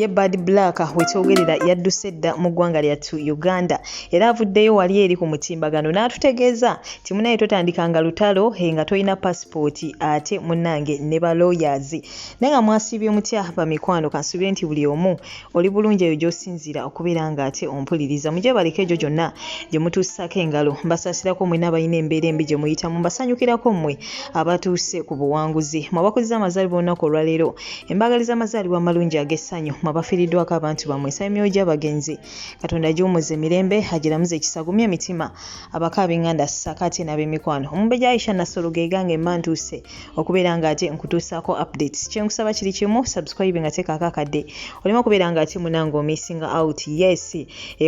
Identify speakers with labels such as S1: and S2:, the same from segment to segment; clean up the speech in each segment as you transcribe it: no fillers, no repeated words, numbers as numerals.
S1: ye Bad Black wetwogerera yadduse dda mu ggwanga lyattu Uganda era avuddeyo wali eri ku mutimbagano n'atutegeeza ti munaye totandikanga lutalo nga tolina passport ate munnange ne ba lawyers naye nga mwasibye mutya bamikwano kansubire nti buli omu oli bulungi eyo gy'osinzira okubeera nga ate ompuliriza mujye baleka egyo gyonna gye mutuusako engalo mbasaasirako mwe n'abalina embeera embi gye muyitamu mbasanyukirako mmwe abatuuse ku buwanguzi mwabakoziza amazaalibwa olunaku olwaleero embagaliza amazaalibwa amalungi ag'essanyu mwabafiiriddwako abantu bammwe ensaba emyoyo gy'abagenzi katonda giwumuze emirembe agiramuze ekisagumya emitima abakaabi nganda ssakaate n'ab'emikwano omumbejja Aisha Nasolo geegange mmantuuse okubeera nga ate nkutuusaako updates kyenkusaba kiri kimu subscribe nga teekako akadde olema okubeera nga ate munange omissinga out yes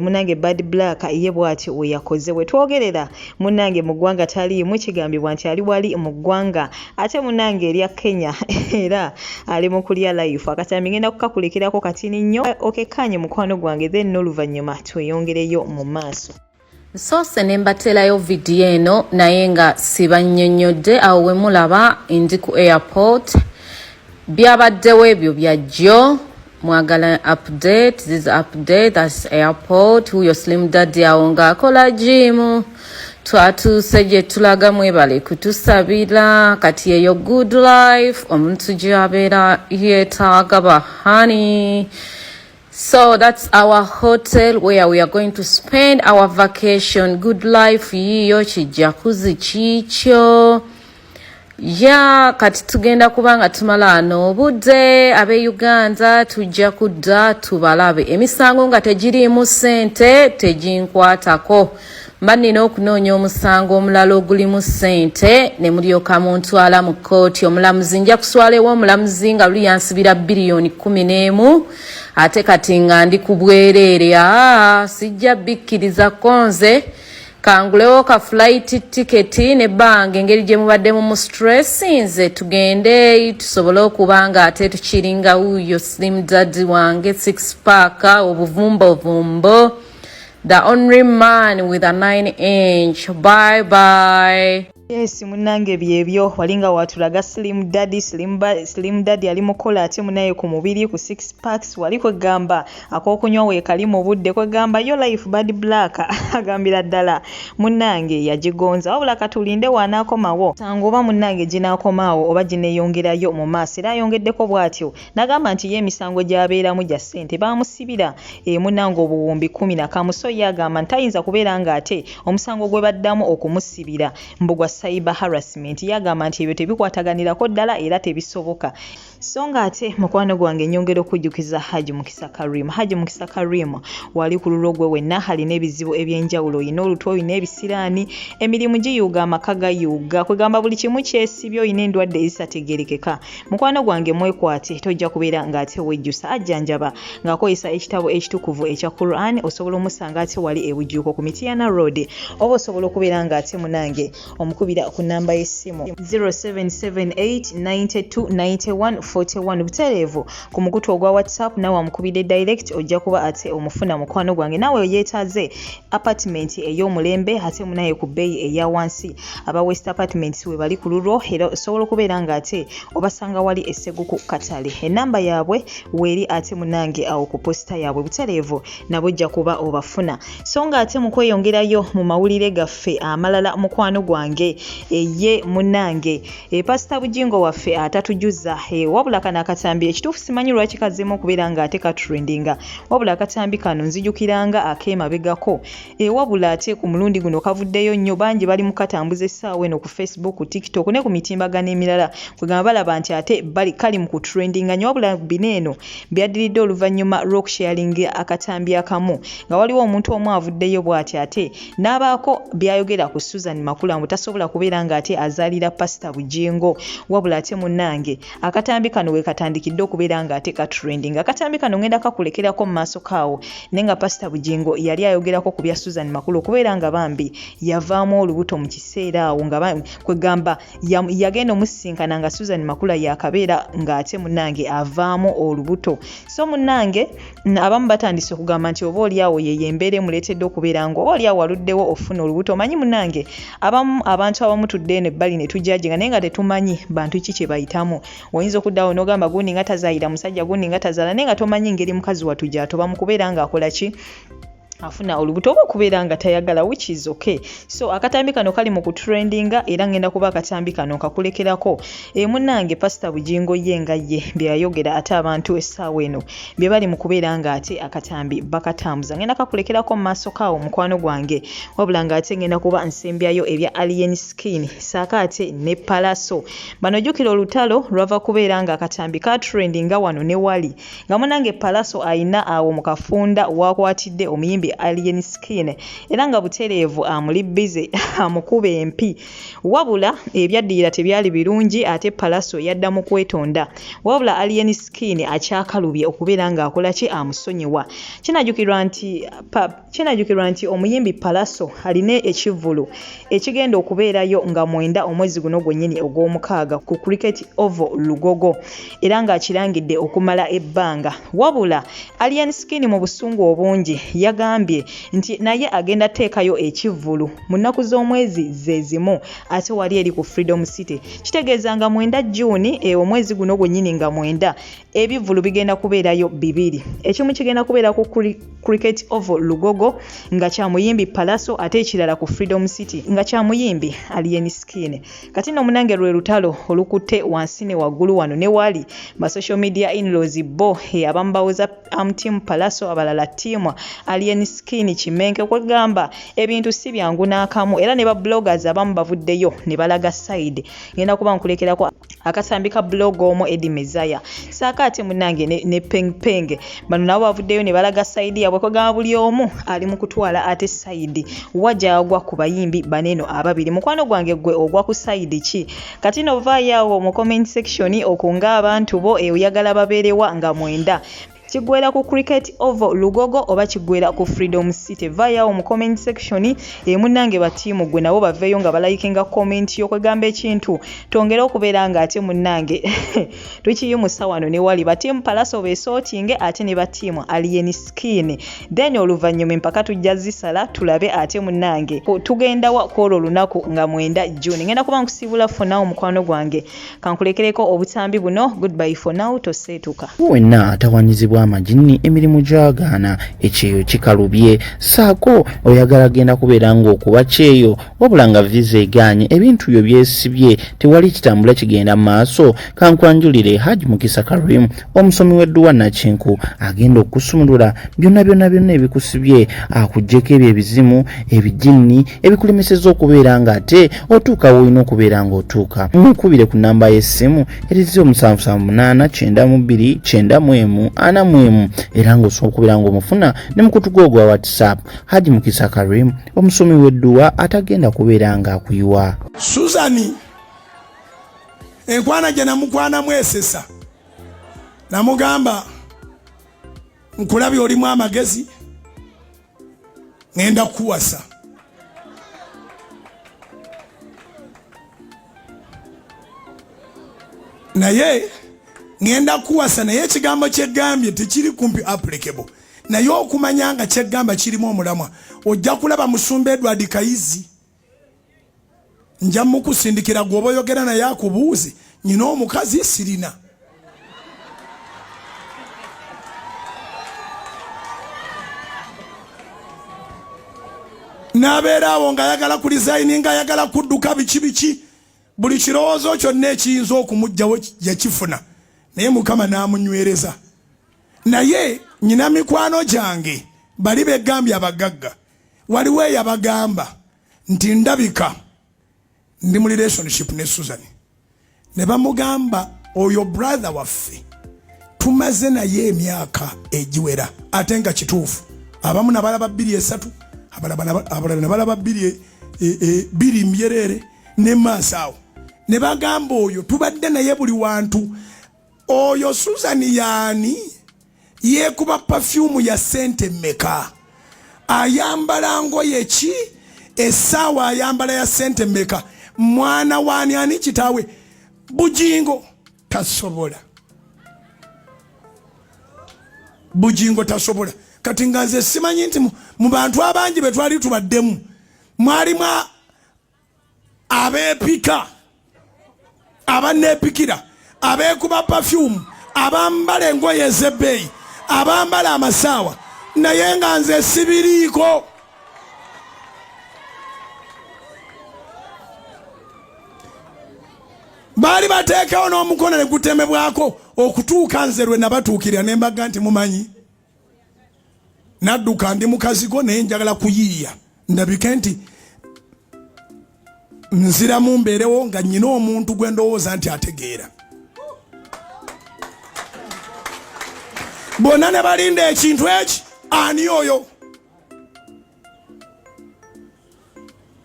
S1: munange Bad Black ye bw'ati we yakoze we twogerera munange mu ggwanga taliimu kigambibwa nti ali wali mu ggwanga ate munange erya Kenya era ali mu kulya life Akatambi ngenda kukakulekerako katini nnyo okekkaanye mukwano gwange then n'oluvannyuma tweyongereyo mu maaso.
S2: Soose ne mbateerayo vidiyo eno naye nga sibannyonnyodde awo we mulaba ndi ku airport byabaddewo ebyo byajjo mwagala update this update that's airport huyo Slim Daddy awo ng'akola gym twatuuse gye tulaga mwebale kutusabira kati eyo good life omuntu gy'abeera yeetaaga bahani. So that's our hotel where we are going to spend our vacation. Good life yiyo kijakuzi kikyo ya kati tugenda kubanga tumala ano obudde abe Uganda tujja kudda tubalabe emisango nga tegiriimu ssente teginkwatako mba nina okunoonya omusango omulala ogulimu ssente ne mulyoka muntwala mu kkooti omulamuzi nja kuswalewo omulamuzi nga luli yansibira biliyoni 11 ate kati nga ndi ku bwereere sijja bikkiriza konze kangulewo ka flight ticket ne bange engeri gye mubaddemu mu stress nze tugende tusobole okuba nga ate tukiringa wuyo Slim Daddy wange 6 pack obuvumbo the only man with a 9-inch. Bye bye.
S1: Yes, munange byebyo walinga watulaga Slim Daddy ali mukola ate munaye ku mubiri ku 6 packs wali kwegamba akokunywa we kali mu budde kwegamba yo life Bad Black agambira ddala munange yajigonza wabula katulinde wanaakomawo sangoba munange ginaakomawo oba gineyongerayo mu maaso era ayongeddeko bw'atyo nagamba nti ye emisango gy'abeeramu gya ssente baamusibira munange obuwumbi 10 so yagamba ntayinza kubeera nga ate omusango gwe baddamu okumusibira mbugwa cyber harassment yagamba nti ebyo tebikwataganirako ddala era tebisoboka so nga ate mukwano gwange nyongera okujjukiza Haji Mukisa Karim wali ku lulo gwe wenna alina ebizibu ebyenjawulo oyina olutu oyina ebisiraani emirimu giyuga amaka gayuga kwegamba buli kimu kyesibye oyina endwadde ezitategerekeka mukwano gwange mwekwate tojja kubeera nga ate wejjusa ajjanjaba ng'akozesa ekitabo ekitukuvu ekya Quran osobola omusanga ate wali ebujjuuko ku Mitiana Road oba osobola okubeera nga ate munange omukubira ku namba y'essimu 0778929141 butereevu ku mukutu ogwa WhatsApp nawe amukubidde direct ojja kuba ate omufuna mukwano gwange nawe yeetaaze apartment ey'omulembe ate munaye ku bbeeyi eya wansi aba West Apartments we bali ku lulwo era osobola okubeera nga ate obasanga wali esseguku katale ennamba yaabwe weeri ate munange awo ku posita yaabwe butereevu nabo ojja kuba obafuna so nga ate mu kweyongerayo mu mawulire gaffe amalala mukwano gwange ye munange Pastor Bujingo waffe atatujuza wabula kana Akatambi ekituufu simanyi lwaki kazzemu okubeera nga ate katrendinga wabula Akatambi kano nzijukiranga ak'emabegako wabula ate ku mulundi guno kavuddeyo nnyo bangi bali mu katambuza essaawa eno ku Facebook ku TikTok ne ku mitimbagano emirala kwegamba balaba nti ate bali kali mu kutrendinga nnyo wabula bineeno byaddiridde oluvannyuma lw'okusharing Akatambi akamu nga waliwo omuntu omu avuddeyo bw'ati ate n'abaako byayogera ku Susan Makula mbu tasobola kubeera nga ate azaalira Pastor Bujingo wabula ate munnange Akatambi kano we katandikidde okubeera nga ate katrending Akatambi kano ngenda kakulekerako mu maaso kaawo nenga Pastor Bujingo yali ayogerako ku bya Susan Makula okubeera nga bambi yavaamu olubuto mu kiseera awo nga kwegamba yagenda omusinkana nga Susan Makula yakabeera nga ate munnange avaamu olubuto so munnange abamu batandise okugamba nti oba oli awo yeyembeere muleetedde okubeera nga oba oli awo waluddewo ofuna olubuto manyi munnange abamu abantu abamu tudde eno ebbali ne tujjaje nga naye nga tetumanyi bantu ki kye bayitamu oyinza okuddawo n'ogamba gundi nga tazaayira musajja gundi nga tazaala naye nga tomanyi ngeri mukazi wattu gy'atoba mu kubeera ng'akola ki afuna olubuto oba okubeera nga tayagala, which is okay. So akatambi kano kali mu kutrendinga era ngenda kuba akatambi kano kakulekerako munnange Pastor Bujingo ye nga ye byayogera ate abantu essaawa eno bye bali mu kubeera nga ate akatambi bakatambuza. Ngenda kakulekerako mu maaso kaawo mukwano gwange, wabula nga ate ngenda kuba nsembyayo ebya alien skin saaka ate ne palaso. Bano jjukira olutalo lwava kubeera nga akatambi katrendinga wano ne wali nga munnange palaso ayina awo mu kafunda wakwatidde omuyimbi alien skin era nga butereevu amuli bize amukuba empi, wabula ebyaddirira tebyali birungi ate palaso yadda mu kwetonda, wabula alien skin akyakalubye okubeera nga akola ki amusonyiwa. Kinajjukirwa nti omuyimbi palaso alina ekivvulu ekigenda okubeerayo nga 9 omwezi guno gwennyini ogw'omukaaga ku cricket oval Lugogo era nga akirangidde okumala ebbanga, wabula alien skin mu busungu obungi yagambye nti naye agenda teekayo ekivvulu mu nnaku z'omwezi zezimu ate wali eri ku Freedom City. Kitegeeza nga 9 June omwezi guno gwennyini nga 9 ebivvulu bigenda kubeerayo 2. Ekimu kigenda kubeera ku cricket oval Lugogo nga kya muyimbi palaso ate ekirala ku Freedom City nga kya muyimbi alien skin. Kati no munange lwe lutalo olukutte wansi ne waggulu wano ne wali ba social media in-laws bo abamu bawuza team palaso abalala team alien skin kimenke kwegamba ebintu si byangu n'akamu era ne ba bloggers abamu bavuddeyo ne balaga side. Ngenda kuba nkulekerako akatambi ka blog omo Edi Mezaya saaka ate munange ne peng bano nabo bavuddeyo ne balaga side yabwe kwegamba buli omu ali mu kutwala ate side wajja agwa ku bayimbi baneno ababiri. Mukwano gwange gwe ogwa ku side ki? Kati no vaayawo mu comment section okunga abantu bo oyagala babeerewa nga 9 kigwera ku cricket oval Lugogo oba kigwera ku Freedom City. Vayawo mu comment section munnange batiimu gwe nabo baveeyo nga balayikinga comment yokwegamba ekintu tongera okubeera nga ate munnange tukiyumusa wano ne wali batiimu palaso beesootinge ate ne batiimu alien skin then oluvannyuma empaka tujja zisala tulabe ate munnange tugenda wa kwolwo olunaku nga 9 June. Ngenda kuba nkusiibula fonawo mukwano gwange kankulekereko obutambi buno. Goodbye for now, toseetuka
S3: wenna atawanyizibwa amajini emirimu gyagaana ekyeyo kikalubye saako oyagala genda kubeera ng'okuba kyeyo wabula nga visa eganye ebintu byo byesibye tewali kitambula kigenda maaso. Kankwanjulire Haji Mukisa Karim omusomi w'edduwa Nakinku agenda okusumulula byonna ebikusibye akuggyeko ebyo ebizimu ebijini ebikulemeseza okubeera nga ate otuuka woolina okubeera ng'otuuka. Nkubire ku nnamba y'essimu erizo 7782921 era ng'osobola okubeera ng'omufuna ne mukutu gwo gwa WhatsApp. Haji Mukisa Karim omusomi w'edduwa atagenda kubeera ng'akuyiwa.
S4: Suzani enkwana gye namukwana mwesesa namugamba nkulabye olimu amagezi ngenda kuwasa naye ngenda kuwasa naye ekigambo kyegambye tekiri kumpi applicable naye okumanya nga kyegamba kirimu omulamwa ojja kulaba Musumba Edward Kayizi nja mukusindikira gwoba oyogera naye akubuuze nyina omukazi sirina nabeera awo nga ayagala ku design nga ayagala kudduka biki buli kirowoozo kyonna ekiyinza okumugjawo yakifuna naye Mukama n'amunywereza. Naye nyina mikwano gyange bali begambye abagagga waliwo eyabagamba nti ndabika ndi mu relationship ne Suzani ne bamugamba oyo brother waffe tumaze naye emyaka egiwera ate nga kituufu abamu nabalaba 2-3 abalala nabalaba 2 myerere ne maaso awo ne bagamba oyo tubadde naye buli wantu. Oyo Suzani yani yekuba perfume ya sente meka ayambala ngoye ki essaawa ayambala ya sente meka mwana wani ani kitawe Bujingo tasobola kati nganze simanyi nti mu bantu abangi betwali tubaddemu mwalimu abeepika abanepikira abeekuba perfume, abambala engoye ez'ebbeeyi, abambala amasaawa, naye nga nze sibiriiko. Baali bateekawo n'omukono ne gutemebwako okutuuka nze lwe nabatuukirira ne mbaga nti mumanyi nadduka ndi mukazigo naye njagala kuyiiya ndabike nti nziramu mbeerewo nga nnyina omuntu gwe ndowooza nti ategeera. Bonna ne balinda ekintu eki, ani oyo?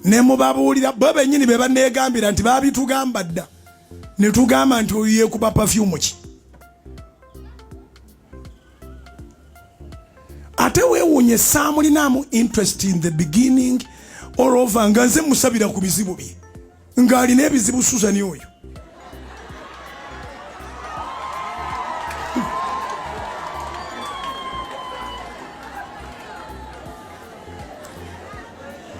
S4: Ne mubabuulira bo bennyini be banneegambira nti baabitugamba dda ne tugamba nti oyo yeekuba perfume ki. Ate weewuunye saamulinamu interest in the beginning all over nga nze musabira ku bizibu bye ng'alina ebizibu Susan oyo.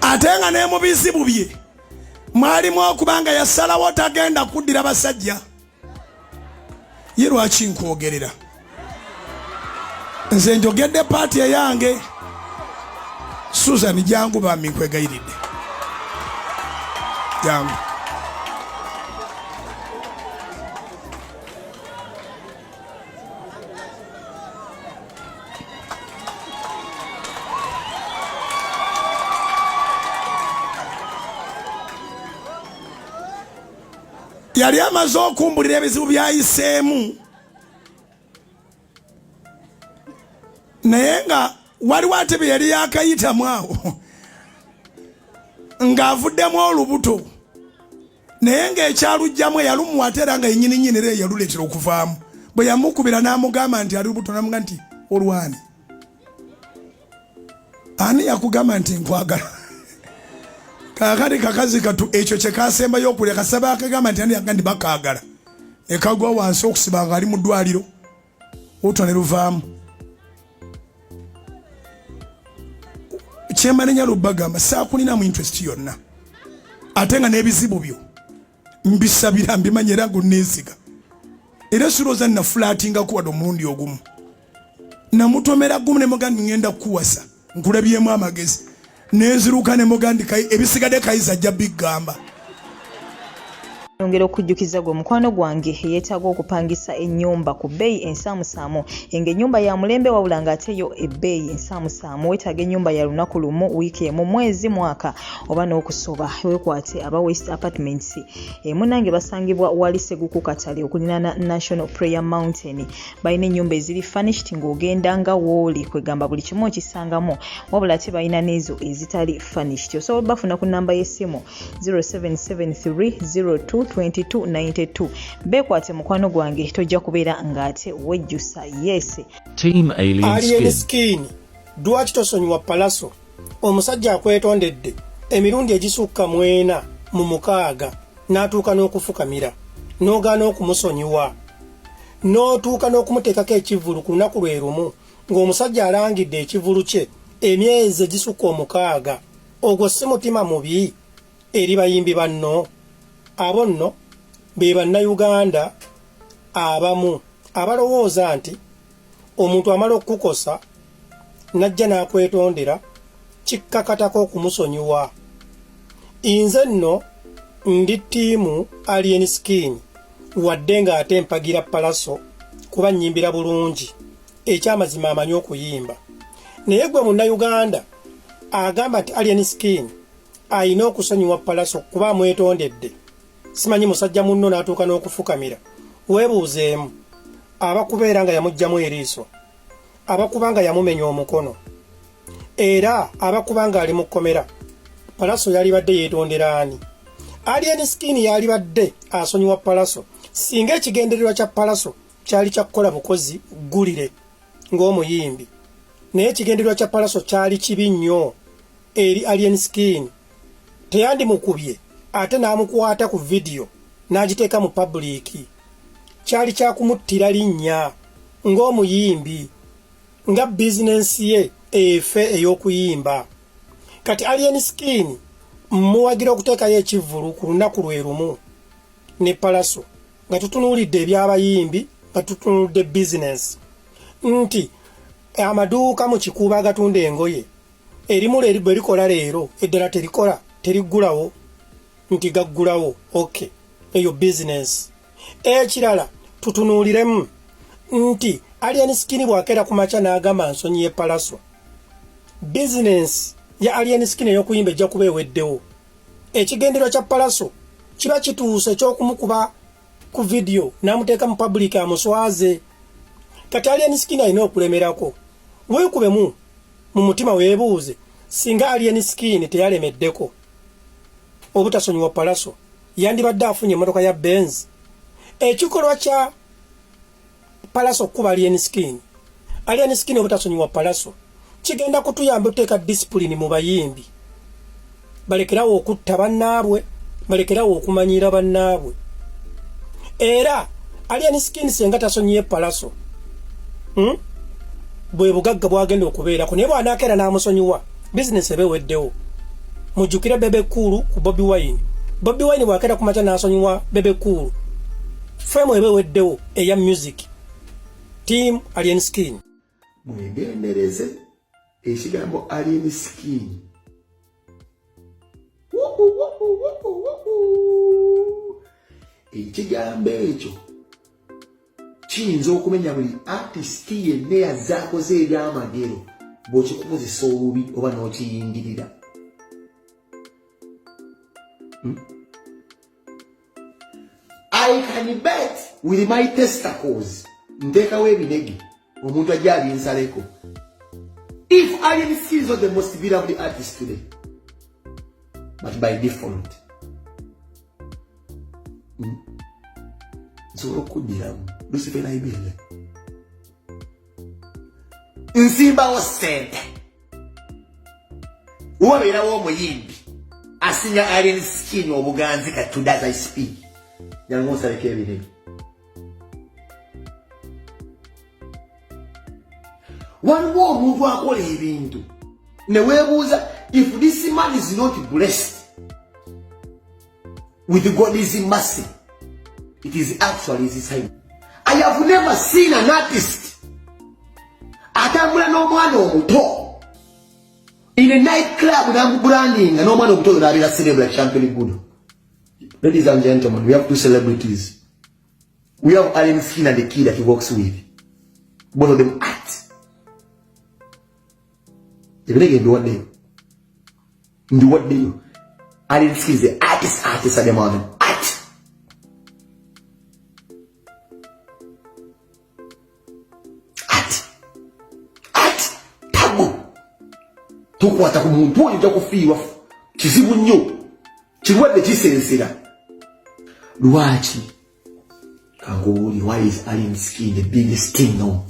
S4: Ate nga ne mu bizibu bye mwalimu okubanga yasalawo tagenda kuddira basajja. Ye lwaki nkwogerera? Nze njogedde paati eyange. Susan jangu bambi nkwegayiridde. Jangu. Yali amaze okumbulira ebizibu byayiseemu naye nga waliwo ate bye yali yakayitamu awo ng'avuddemu olubuto naye ng'ekyalugjamu eyalumuwa ate era nga yennyini era yaluleetera okuvaamu. Bwe yamukubira n'amugamba nti ali lubuto n'amuga nti olwani ani yakugamba nti nkwagala? Kakati kakazi katu ekyo kye kasembayo okulya kasaba akagamba nti ani yagandi bakaagala ne kagwa wansi okusiba nga ali mu ddwaliro oto ne luvaamu. Kyemanenya Lubagamba saakulinamu interest yonna ate nga n'ebizibu byo mbisabira mbimanye era ngunneesiga era siroza nafulatinga kuwada omulundi ogumu namutomera gumu ne mugandi ngenda kukuwasa nkulabyemu amagezi nenziruka ne mugandi ebisigadde kayiza ajja bigamba.
S1: Yongera okujjukiza gwe mukwano gwange yeetaaga okupangisa ennyumba ku bbeeyi ensaamusaamu ng'ennyumba ya mulembe wabula ng'ateyo ebbeeyi ensaamusaamu. Weetaaga ennyumba ya lunaku lumu, wiiki emu, mwezi, mwaka oba n'okusoba. Weekwate aba West Apartments munnange basangibwa wali Seguku Katale okulinaana National Prayer Mountain. Balina ennyumba eziri furnished ng'ogenda nga wooli kwegamba buli kimu okisangamu wabula ate balina n'ezo ezitali furnished. Osobola bafuna ku nnamba y'essimu 077302 2292. Bekwate mukwano gwange tojja kubeera ng'ate wejjusa. Yes.
S5: Team Alien
S6: Skin. Dwaki tosonyiwa palaso. Omusajja akwetondedde emirundi egisukka 4 mu 6 n'atuuka n'okufukamira n'ogaana okumusonyiwa n'otuuka n'okumuteekako ekivulu ku lunaku lwe lumu ng'omusajja alangidde ekivulu kye emyezi egisukka 6. Ogwo si mutima mubi eri bayimbi banno. Abo nno be bannayuganda abamu abalowooza nti omuntu amala okukukosa najja n'akwetondera kikkakatako okumusonyiwa. Nze nno ndi ttiimu Alien Skin wadde ng'ate mpagira palaso kuba nnyimbira bulungi ekyamazima amanyi okuyimba. Naye gwe munnayuganda agamba nti Alien Skin ayina okusonyiwa palaso kuba amwetondedde, simanyi musajja munno n'atuuka n'okufukamira. Weebuuzeemu abakubeera nga yamuggyamu eriiso, abakuba nga yamumenya omukono, era abakuba nga ali mu kkomera. Palaso yalibadde yeetondera ani? Alien Skin yalibadde asonyiwa palaso singa ekigendererwa kya palaso kyali kya kukola bukozi ggulire ng'omuyimbi. Naye ekigendererwa kya palaso kyali kibi nnyo eri Alien Skin. Teyandimukubye ate n'amukwata ku vidiyo n'agiteeka mu publiki. Kyali kyakumuttira linnya ng'omuyimbi, nga bizinensi ye efe ey'okuyimba. Kati Alien Skin muwagira okuteekayo ekivulu ku lunaku lwe lumu ne palaso nga tutunuulidde ebyabayimbi nga tutunuulidde business nti amaduuka mu kikuuba agatunda engoye erimu bwe likola leero eddala terikola teriggulawo nti gaggulawo okay eyo business ekirala tutunuuliremu nti Alien Skin bwakera ku maca n'agamba nsonyi y'epalaso business ya Alien Skin ey'okuyimba ejja kuba eweddewo ekigendero kya palaso kiba kituuse eky'okumukuba ku video n'amuteeka mu public amuswaze kati Alien Skin alina okulemerako weekubemu mu mutima weebuuze singa Alien Skin teyalemeddeko obutasonyiwa palaso yandibadde afunye emmotoka ya Benz ekikolwa kya palaso kuba Alien Skin obutasonyiwa palaso kigenda kutuyamba okuteeka discipline mu bayimbi balekerawo okutta bannaabwe balekerawo okumanyira bannaabwe era Alien Skin senga tasonyiye palaso bwe bugagga bwagenda okubeerako naye bw'anaakera n'amusonyiwa business ebeweddewo mujjukire Bebe Cool ku Bobi Wine bw'akera ku maca n'asonyiwa Bebe Cool femu ebeweddewo eya music team Alien Skin
S7: mwegendereze ekigambo Alien Skin ekigambo ekyo kiyinza okumenya buli artist yenna yazaakoze ebyamagero bw'okikukozesa obubi oba n'okiyingirira I can bet with my testicles nteekawo ebinege omuntu ajja abinsaleko if Alien Skin is not the most beloved artist today but by default nsobola okuddiramu Lucifer naibele nsimbawo sente wabeerawo omuyimbi asinya Alien Skin obuganzi katuda as I speak yangosaleko ebinege waliwo omuntu akola ebintu ne weebuuza if this man is not blessed with God's mercy it is actually his time. I have never seen an artist atambula n'omwana omuto in a nightclub n'amubranding n'omwana omuto n'abeera celebrate champion good. Ladies and gentlemen, we have two celebrities. We have Alien Skin and the kid that he works with. Both of them act. They're going to do what they do. Do what they do. Alien Skin is the artist at the moment. Act. Act. Tabu. Tukwata ku muntu oyo kufiirwa kizibu nnyo. Kirwadde kisensera. Lwaki? Kangoli, why is Alien Skin the biggest thing now?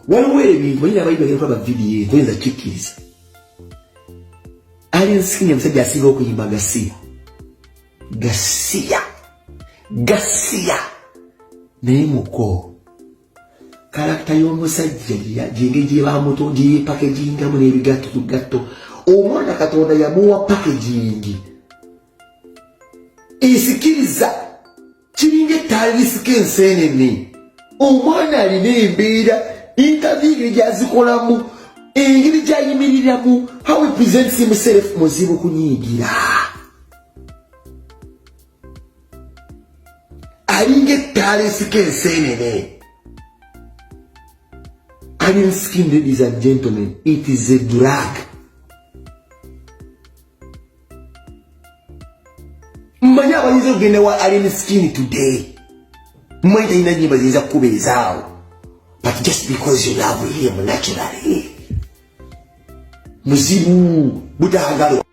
S7: Waliwo ebintu balina abayimba kulaba video toyinza kikkiriza. Alien Skin omusajja asinga okuyimba Gasiya naye muko karakita y'omusajja gye bamutonda yeepakegingamu n'ebigatto ku gatto omwana Katonda yamuwa pakegingi esikiriza kiringa ettaali lisika enseenene omwana alina embeera interview gyazikolamu engeri gy'ayimiriramu how he presents himself muzibu kunyiigira alinga ettaali esika enseenene. Alien Skin, ladies and gentlemen, it is a drug. Mmanyi abayinza okugenda wa Alien Skin today. Mmanyi talina nnyimba ziyinza kukubeezaawo. But just because you love him naturally. Muzibu butaagalo.